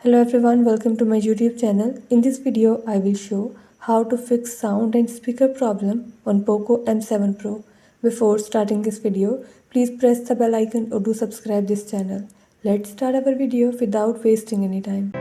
Hello everyone, welcome to my YouTube channel. In this video, I will show how to fix sound and speaker problem on POCO M7 Pro. Before starting this video, please press the bell icon or do subscribe this channel. Let's start our video without wasting any time.